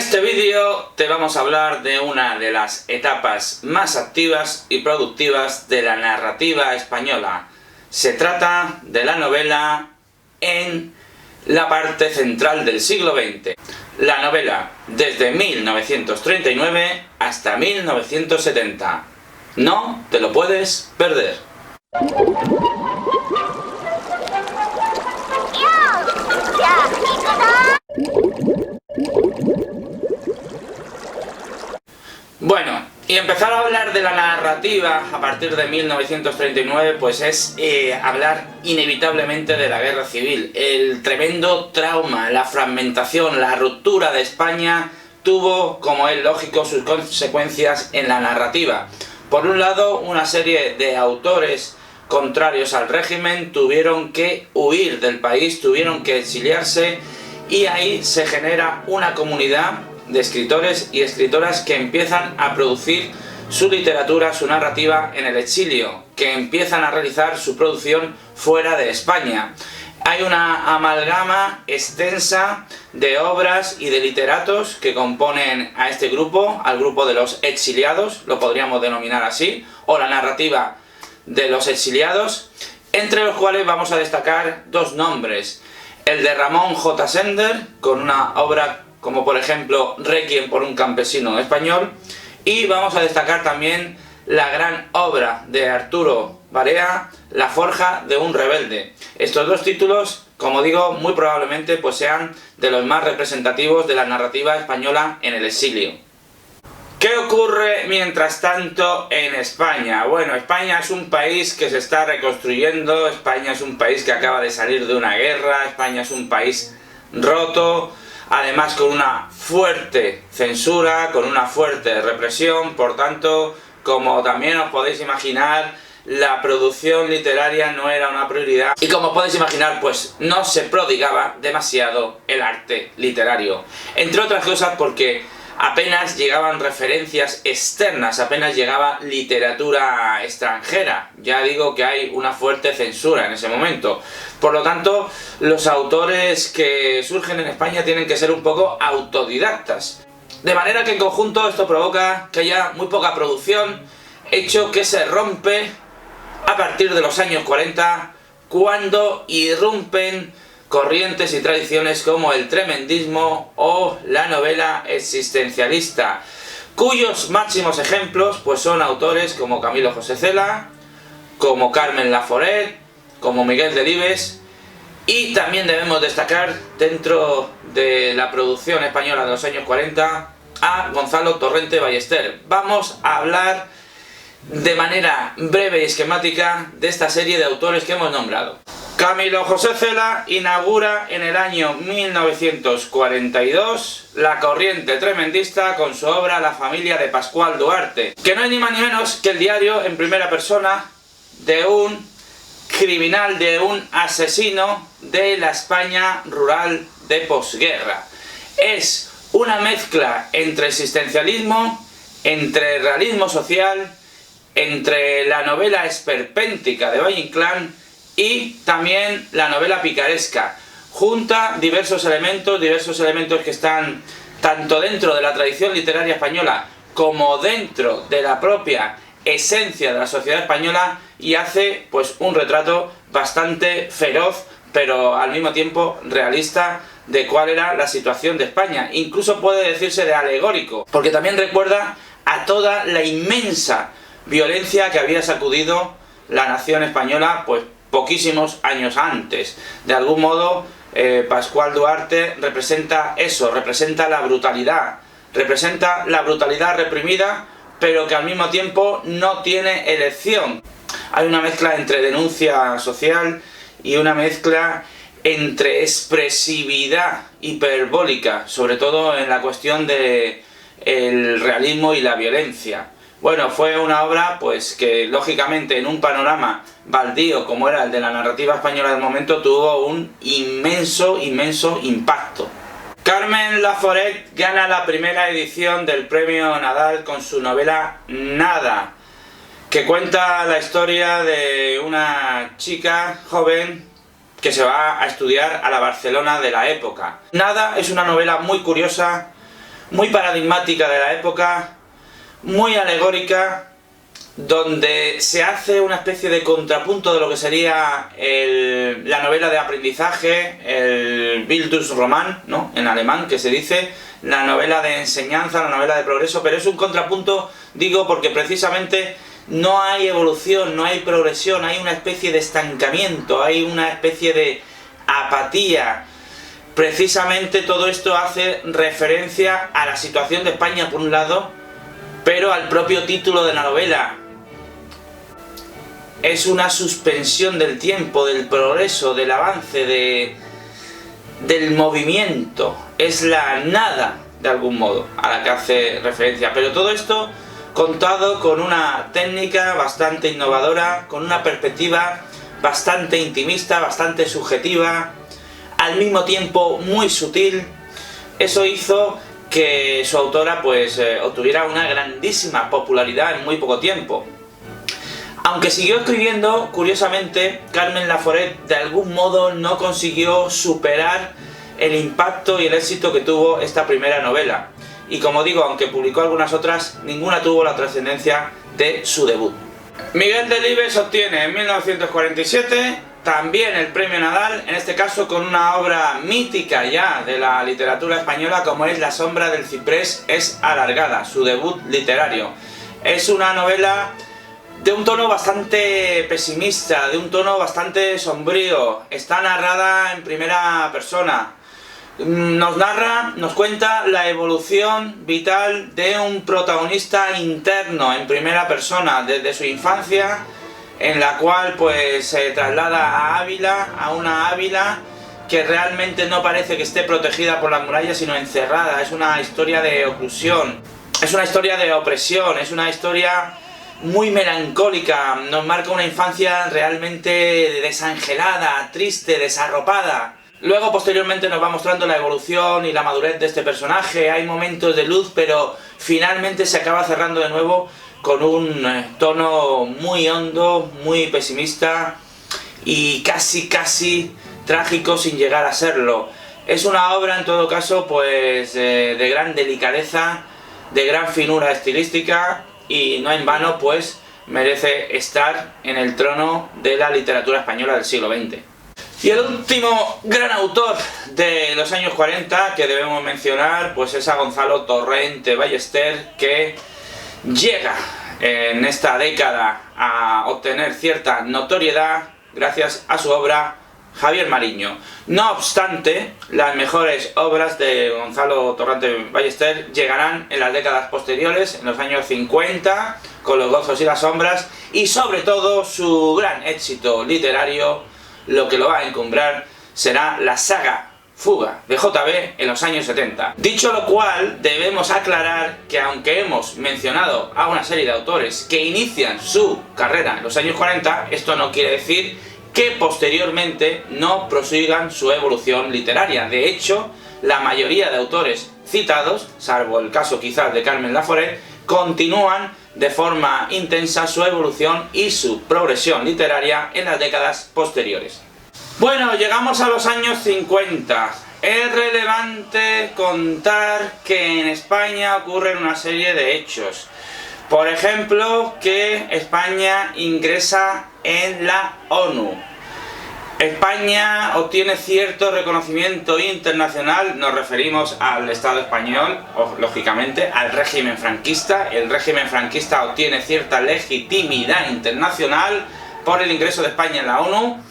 este vídeo te vamos a hablar de una de las etapas más activas y productivas de la narrativa española. Se trata de la novela en la parte central del siglo XX. La novela desde 1939 hasta 1970. No te lo puedes perder. Bueno, y empezar a hablar de la narrativa a partir de 1939 pues es hablar inevitablemente de la guerra civil. El tremendo trauma, la fragmentación, la ruptura de España tuvo, como es lógico, sus consecuencias en la narrativa. Por un lado, una serie de autores contrarios al régimen tuvieron que huir del país, tuvieron que exiliarse, y ahí se genera una comunidad de escritores y escritoras que empiezan a producir su literatura, su narrativa en el exilio, que empiezan a realizar su producción fuera de España. Hay una amalgama extensa de obras y de literatos que componen a este grupo, al grupo de los exiliados, lo podríamos denominar así, o la narrativa de los exiliados, entre los cuales vamos a destacar dos nombres: el de Ramón J. Sender, con una obra como por ejemplo Requiem por un campesino español, y vamos a destacar también la gran obra de Arturo Barea, La forja de un rebelde. Estos dos títulos, como digo, muy probablemente pues sean de los más representativos de la narrativa española en el exilio. ¿Qué ocurre mientras tanto en España? Bueno, España es un país que se está reconstruyendo, España es un país que acaba de salir de una guerra, España es un país roto, además con una fuerte censura, con una fuerte represión. Por tanto, como también os podéis imaginar, la producción literaria no era una prioridad, y como podéis imaginar, pues no se prodigaba demasiado el arte literario, entre otras cosas porque apenas llegaban referencias externas, apenas llegaba literatura extranjera. Ya digo que hay una fuerte censura en ese momento. Por lo tanto, los autores que surgen en España tienen que ser un poco autodidactas. De manera que en conjunto esto provoca que haya muy poca producción, hecho que se rompe a partir de los años 40, cuando irrumpen corrientes y tradiciones como el tremendismo o la novela existencialista, cuyos máximos ejemplos pues son autores como Camilo José Cela, como Carmen Laforet, como Miguel Delibes, y también debemos destacar dentro de la producción española de los años 40 a Gonzalo Torrente Ballester. Vamos a hablar de manera breve y esquemática de esta serie de autores que hemos nombrado. Camilo José Cela inaugura en el año 1942 la corriente tremendista con su obra La familia de Pascual Duarte, que no es ni más ni menos que el diario en primera persona de un criminal, de un asesino de la España rural de posguerra. Es una mezcla entre existencialismo, entre realismo social, entre la novela esperpéntica de Valle Inclán y también la novela picaresca. Junta diversos elementos que están tanto dentro de la tradición literaria española como dentro de la propia esencia de la sociedad española, y hace pues un retrato bastante feroz, pero al mismo tiempo realista, de cuál era la situación de España. Incluso puede decirse de alegórico, porque también recuerda a toda la inmensa violencia que había sacudido la nación española pues poquísimos años antes. De algún modo, Pascual Duarte representa eso, representa la brutalidad reprimida, pero que al mismo tiempo no tiene elección. Hay una mezcla entre denuncia social y una mezcla entre expresividad hiperbólica, sobre todo en la cuestión de el realismo y la violencia. Bueno, fue una obra pues que lógicamente en un panorama baldío como era el de la narrativa española del momento tuvo un inmenso impacto. Carmen Laforet gana la primera edición del Premio Nadal con su novela Nada, que cuenta la historia de una chica joven que se va a estudiar a la Barcelona de la época. Nada es una novela muy curiosa, muy paradigmática de la época, muy alegórica, donde se hace una especie de contrapunto de lo que sería la novela de aprendizaje, el Bildungsroman, ¿no?, en alemán, que se dice, la novela de enseñanza, la novela de progreso, pero es un contrapunto, digo, porque precisamente no hay evolución, no hay progresión, hay una especie de estancamiento, hay una especie de apatía. Precisamente todo esto hace referencia a la situación de España por un lado, pero al propio título de la novela. Es una suspensión del tiempo, del progreso, del avance, del movimiento. Es la nada, de algún modo, a la que hace referencia. Pero todo esto contado con una técnica bastante innovadora, con una perspectiva bastante intimista, bastante subjetiva, al mismo tiempo muy sutil. Eso hizo que su autora pues obtuviera una grandísima popularidad en muy poco tiempo. Aunque siguió escribiendo, curiosamente, Carmen Laforet de algún modo no consiguió superar el impacto y el éxito que tuvo esta primera novela. Y como digo, aunque publicó algunas otras, ninguna tuvo la trascendencia de su debut. Miguel Delibes obtiene en 1947 también el premio Nadal, en este caso con una obra mítica ya de la literatura española como es La sombra del ciprés es alargada, su debut literario. Es una novela de un tono bastante pesimista, de un tono bastante sombrío, está narrada en primera persona. Nos cuenta la evolución vital de un protagonista interno en primera persona, desde su infancia, en la cual pues se traslada a Ávila, a una Ávila que realmente no parece que esté protegida por las murallas, sino encerrada. Es una historia de oclusión, es una historia de opresión, es una historia muy melancólica, nos marca una infancia realmente desangelada, triste, desarropada. Luego, posteriormente, nos va mostrando la evolución y la madurez de este personaje. Hay momentos de luz, pero finalmente se acaba cerrando de nuevo con un tono muy hondo, muy pesimista y casi trágico sin llegar a serlo. Es una obra, en todo caso, pues de gran delicadeza, de gran finura estilística y no en vano, pues merece estar en el trono de la literatura española del siglo XX. Y el último gran autor de los años 40 que debemos mencionar pues es a Gonzalo Torrente Ballester, que llega en esta década a obtener cierta notoriedad gracias a su obra Javier Mariño. No obstante, las mejores obras de Gonzalo Torrente Ballester llegarán en las décadas posteriores, en los años 50, con Los gozos y las sombras, y sobre todo su gran éxito literario, lo que lo va a encumbrar, será la saga Fuga de JB en los años 70. Dicho lo cual, debemos aclarar que aunque hemos mencionado a una serie de autores que inician su carrera en los años 40, esto no quiere decir que posteriormente no prosigan su evolución literaria. De hecho, la mayoría de autores citados, salvo el caso quizás de Carmen Laforet, continúan de forma intensa su evolución y su progresión literaria en las décadas posteriores. Bueno, llegamos a los años 50. Es relevante contar que en España ocurren una serie de hechos. Por ejemplo, que España ingresa en la ONU. España obtiene cierto reconocimiento internacional, nos referimos al Estado español, o lógicamente al régimen franquista. El régimen franquista obtiene cierta legitimidad internacional por el ingreso de España en la ONU,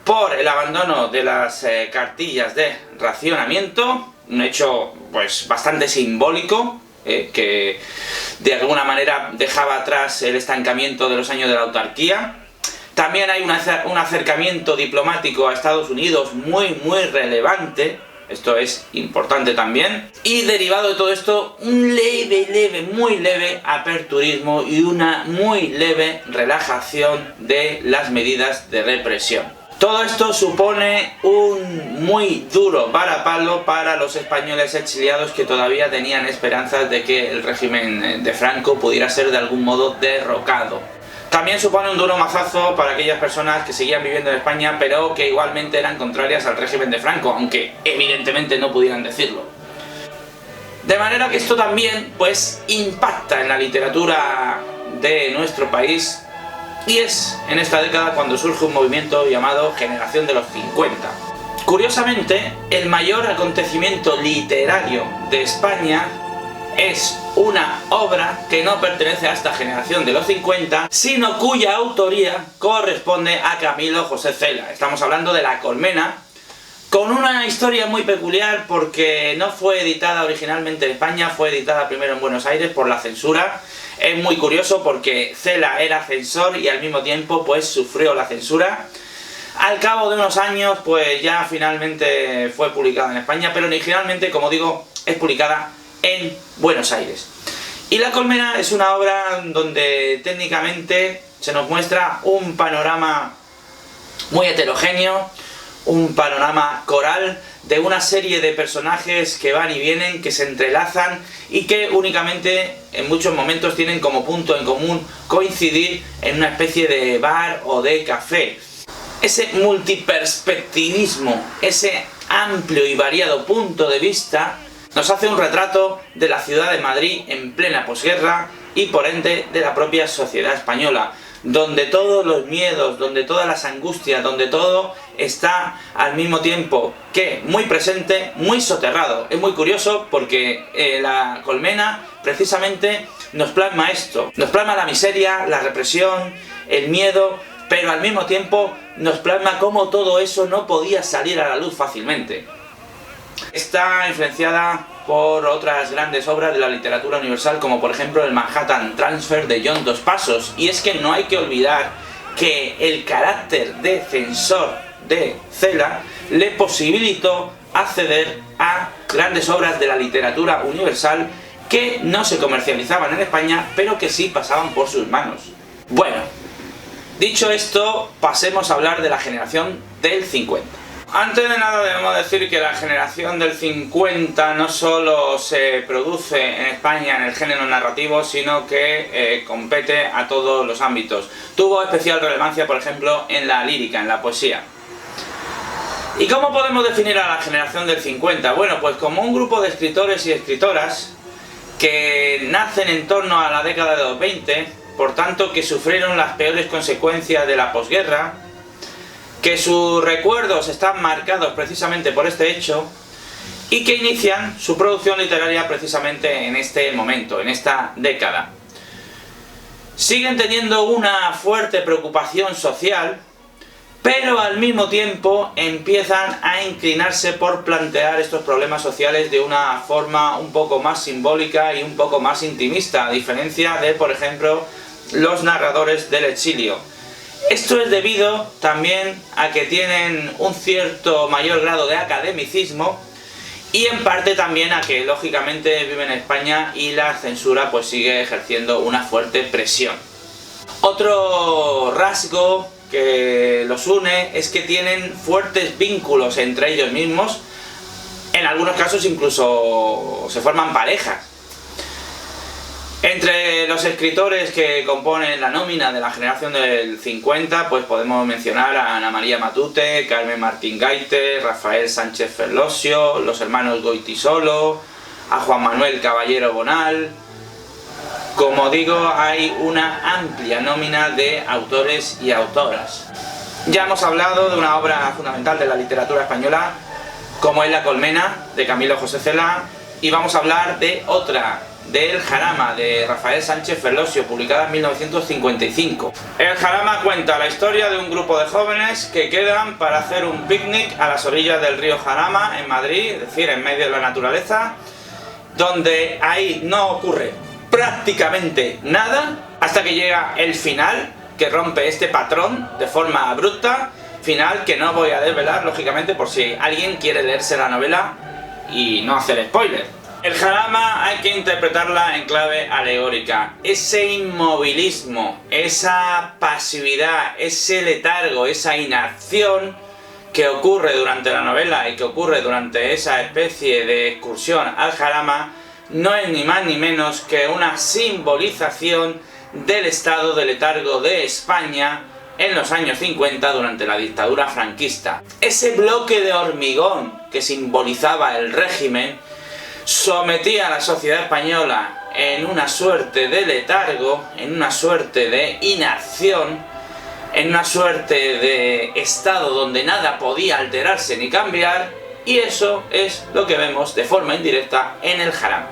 por el abandono de las cartillas de racionamiento, un hecho pues bastante simbólico, que de alguna manera dejaba atrás el estancamiento de los años de la autarquía. También hay un acercamiento diplomático a Estados Unidos muy relevante, esto es importante también. Y derivado de todo esto, un muy leve aperturismo y una muy leve relajación de las medidas de represión. Todo esto supone un muy duro varapalo para los españoles exiliados que todavía tenían esperanzas de que el régimen de Franco pudiera ser de algún modo derrocado. También supone un duro mazazo para aquellas personas que seguían viviendo en España, pero que igualmente eran contrarias al régimen de Franco, aunque evidentemente no pudieran decirlo. De manera que esto también pues impacta en la literatura de nuestro país, y es en esta década cuando surge un movimiento llamado Generación de los 50. Curiosamente, el mayor acontecimiento literario de España es una obra que no pertenece a esta generación de los 50, sino cuya autoría corresponde a Camilo José Cela. Estamos hablando de La Colmena, con una historia muy peculiar porque no fue editada originalmente en España, fue editada primero en Buenos Aires por la censura. Es muy curioso porque Cela era censor y al mismo tiempo pues sufrió la censura. Al cabo de unos años pues ya finalmente fue publicada en España, pero originalmente, como digo, es publicada en Buenos Aires. Y La Colmena es una obra donde técnicamente se nos muestra un panorama muy heterogéneo, un panorama coral de una serie de personajes que van y vienen, que se entrelazan y que únicamente en muchos momentos tienen como punto en común coincidir en una especie de bar o de café. Ese multiperspectivismo, ese amplio y variado punto de vista nos hace un retrato de la ciudad de Madrid en plena posguerra y por ende de la propia sociedad española, donde todos los miedos, donde todas las angustias, donde todo está al mismo tiempo que muy presente, muy soterrado. Es muy curioso porque La Colmena precisamente nos plasma esto, nos plasma la miseria, la represión, el miedo, pero al mismo tiempo nos plasma cómo todo eso no podía salir a la luz fácilmente. Está influenciada por otras grandes obras de la literatura universal, como por ejemplo el Manhattan Transfer de John Dos Passos, y es que no hay que olvidar que el carácter de censor de Cela le posibilitó acceder a grandes obras de la literatura universal que no se comercializaban en España, pero que sí pasaban por sus manos. Bueno, dicho esto, pasemos a hablar de la generación del 50. Antes de nada debemos decir que la generación del 50 no solo se produce en España en el género narrativo, sino que compete a todos los ámbitos. Tuvo especial relevancia, por ejemplo, en la lírica, en la poesía. ¿Y cómo podemos definir a la generación del 50? Bueno, pues como un grupo de escritores y escritoras que nacen en torno a la década de los 20, por tanto que sufrieron las peores consecuencias de la posguerra, que sus recuerdos están marcados precisamente por este hecho y que inician su producción literaria precisamente en este momento, en esta década. Siguen teniendo una fuerte preocupación social, pero al mismo tiempo empiezan a inclinarse por plantear estos problemas sociales de una forma un poco más simbólica y un poco más intimista, a diferencia de, por ejemplo, los narradores del exilio. Esto es debido también a que tienen un cierto mayor grado de academicismo y en parte también a que lógicamente viven en España y la censura pues sigue ejerciendo una fuerte presión. Otro rasgo que los une es que tienen fuertes vínculos entre ellos mismos, en algunos casos incluso se forman parejas. Entre los escritores que componen la nómina de la generación del 50, pues podemos mencionar a Ana María Matute, Carmen Martín Gaite, Rafael Sánchez Ferlosio, los hermanos Goytisolo, a Juan Manuel Caballero Bonal. Como digo, hay una amplia nómina de autores y autoras. Ya hemos hablado de una obra fundamental de la literatura española, como es La Colmena, de Camilo José Cela, y vamos a hablar de otra, de El Jarama, de Rafael Sánchez Ferlosio, publicada en 1955. El Jarama cuenta la historia de un grupo de jóvenes que quedan para hacer un picnic a las orillas del río Jarama, en Madrid, es decir, en medio de la naturaleza, donde ahí no ocurre prácticamente nada, hasta que llega el final, que rompe este patrón de forma abrupta, final que no voy a desvelar, lógicamente, por si alguien quiere leerse la novela y no hacer spoiler. El Jarama hay que interpretarla en clave alegórica. Ese inmovilismo, esa pasividad, ese letargo, esa inacción que ocurre durante la novela y que ocurre durante esa especie de excursión al Jarama no es ni más ni menos que una simbolización del estado de letargo de España en los años 50 durante la dictadura franquista. Ese bloque de hormigón que simbolizaba el régimen sometía a la sociedad española en una suerte de letargo, en una suerte de inacción, en una suerte de estado donde nada podía alterarse ni cambiar, y eso es lo que vemos de forma indirecta en el Haram.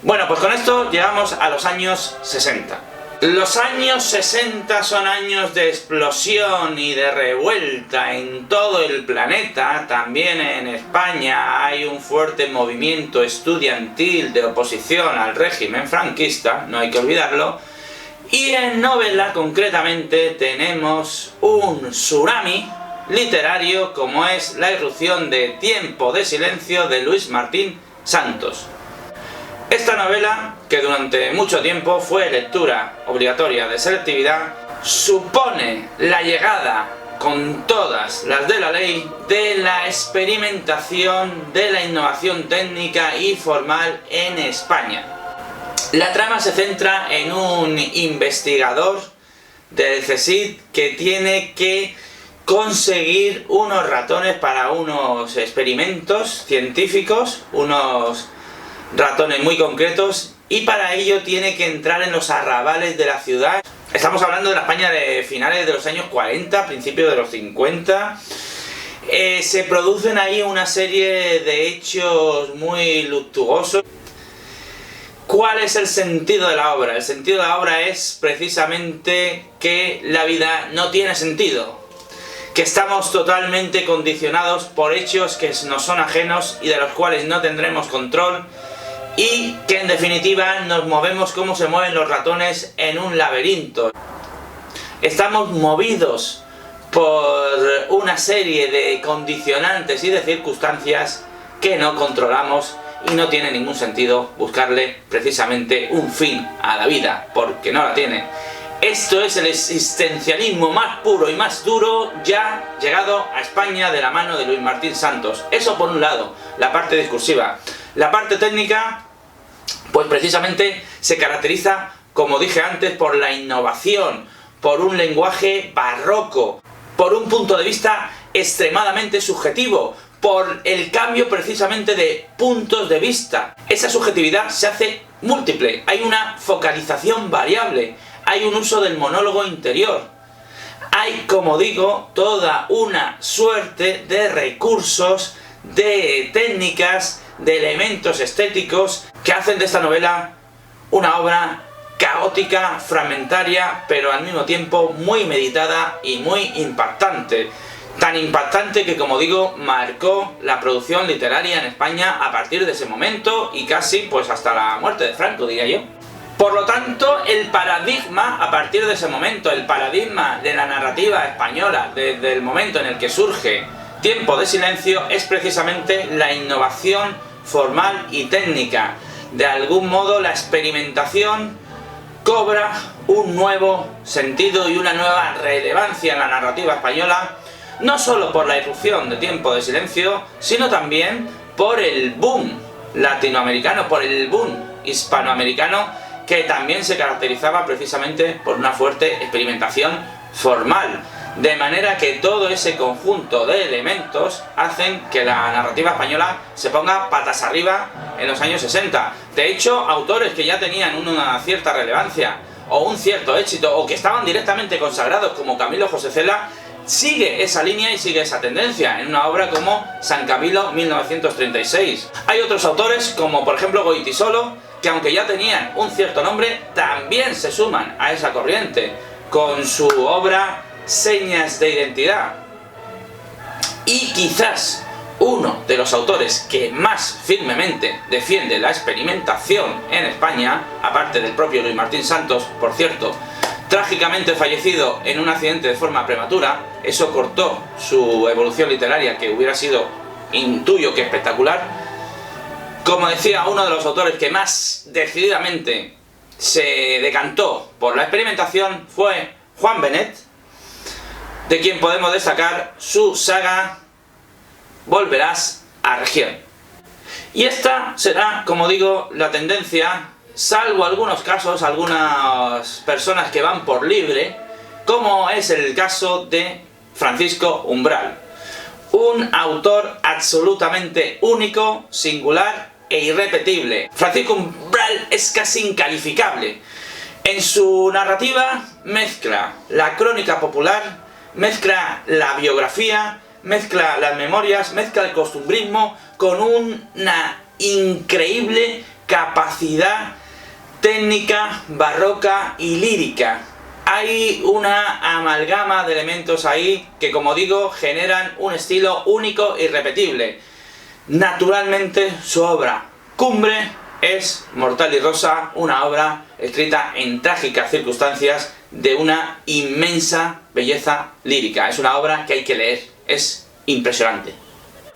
Bueno, pues con esto llegamos a los años 60. Los años 60 son años de explosión y de revuelta en todo el planeta. También en España hay un fuerte movimiento estudiantil de oposición al régimen franquista, no hay que olvidarlo. Y en novela, concretamente, tenemos un tsunami literario como es la irrupción de Tiempo de Silencio de Luis Martín Santos. Esta novela, que durante mucho tiempo fue lectura obligatoria de selectividad, supone la llegada, con todas las de la ley, de la experimentación, de la innovación técnica y formal en España. La trama se centra en un investigador del CSIC que tiene que conseguir unos ratones para unos experimentos científicos, unos ratones muy concretos, y para ello tiene que entrar en los arrabales de la ciudad. Estamos hablando de la España de finales de los años 40, principios de los 50. Se producen ahí una serie de hechos muy luctuosos. ¿Cuál es el sentido de la obra? El sentido de la obra es precisamente que la vida no tiene sentido, que estamos totalmente condicionados por hechos que nos son ajenos y de los cuales no tendremos control, y que en definitiva nos movemos como se mueven los ratones en un laberinto. Estamos movidos por una serie de condicionantes y de circunstancias que no controlamos, y no tiene ningún sentido buscarle precisamente un fin a la vida, porque no la tiene. Esto es el existencialismo más puro y más duro ya llegado a España de la mano de Luis Martín Santos. Eso por un lado, la parte discursiva. La parte técnica, pues precisamente se caracteriza, como dije antes, por la innovación, por un lenguaje barroco, por un punto de vista extremadamente subjetivo, por el cambio precisamente de puntos de vista. Esa subjetividad se hace múltiple, hay una focalización variable, hay un uso del monólogo interior, hay, como digo, toda una suerte de recursos, de técnicas, de elementos estéticos que hacen de esta novela una obra caótica, fragmentaria, pero al mismo tiempo muy meditada y muy impactante. Tan impactante que, como digo, marcó la producción literaria en España a partir de ese momento y casi pues hasta la muerte de Franco, diría yo. Por lo tanto, el paradigma a partir de ese momento, el paradigma de la narrativa española desde el momento en el que surge Tiempo de Silencio, es precisamente la innovación formal y técnica. De algún modo la experimentación cobra un nuevo sentido y una nueva relevancia en la narrativa española, no solo por la irrupción de Tiempo de Silencio, sino también por el boom latinoamericano, por el boom hispanoamericano, que también se caracterizaba precisamente por una fuerte experimentación formal. De manera que todo ese conjunto de elementos hacen que la narrativa española se ponga patas arriba en los años 60. De hecho, autores que ya tenían una cierta relevancia o un cierto éxito, o que estaban directamente consagrados, como Camilo José Cela, sigue esa línea y sigue esa tendencia en una obra como San Camilo 1936. Hay otros autores, como por ejemplo Goytisolo, que aunque ya tenían un cierto nombre, también se suman a esa corriente con su obra Señas de Identidad. Y quizás uno de los autores que más firmemente defiende la experimentación en España, aparte del propio Luis Martín Santos, por cierto, trágicamente fallecido en un accidente de forma prematura. Eso cortó su evolución literaria, que hubiera sido, intuyo que espectacular. Como decía, uno de los autores que más decididamente se decantó por la experimentación fue Juan Benet, de quien podemos destacar su saga Volverás a Región. Y esta será, como digo, la tendencia, salvo algunos casos, algunas personas que van por libre, como es el caso de Francisco Umbral. Un autor absolutamente único, singular, e irrepetible. Francisco Umbral es casi incalificable. En su narrativa mezcla la crónica popular, mezcla la biografía, mezcla las memorias, mezcla el costumbrismo con una increíble capacidad técnica, barroca y lírica. Hay una amalgama de elementos ahí que, como digo, generan un estilo único e irrepetible. Naturalmente, su obra cumbre es Mortal y Rosa, una obra escrita en trágicas circunstancias de una inmensa belleza lírica. Es una obra que hay que leer, es impresionante.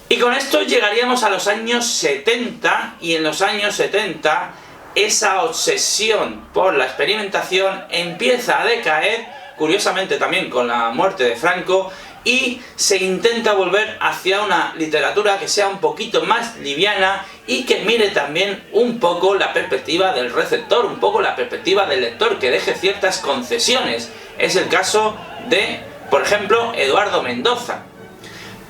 Y con esto llegaríamos a los años 70, y en los años 70 esa obsesión por la experimentación empieza a decaer, curiosamente también con la muerte de Franco, y se intenta volver hacia una literatura que sea un poquito más liviana y que mire también un poco la perspectiva del receptor, un poco la perspectiva del lector, que deje ciertas concesiones. Es el caso de, por ejemplo, Eduardo Mendoza.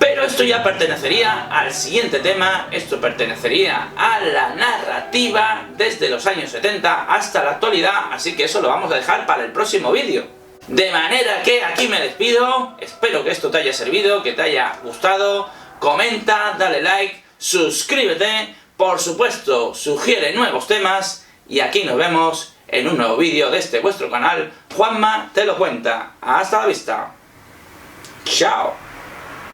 Pero esto ya pertenecería al siguiente tema, esto pertenecería a la narrativa desde los años 70 hasta la actualidad, así que eso lo vamos a dejar para el próximo vídeo. De manera que aquí me despido, espero que esto te haya servido, que te haya gustado, comenta, dale like, suscríbete, por supuesto sugiere nuevos temas y aquí nos vemos en un nuevo vídeo de este vuestro canal, Juanma te lo cuenta. Hasta la vista. Chao.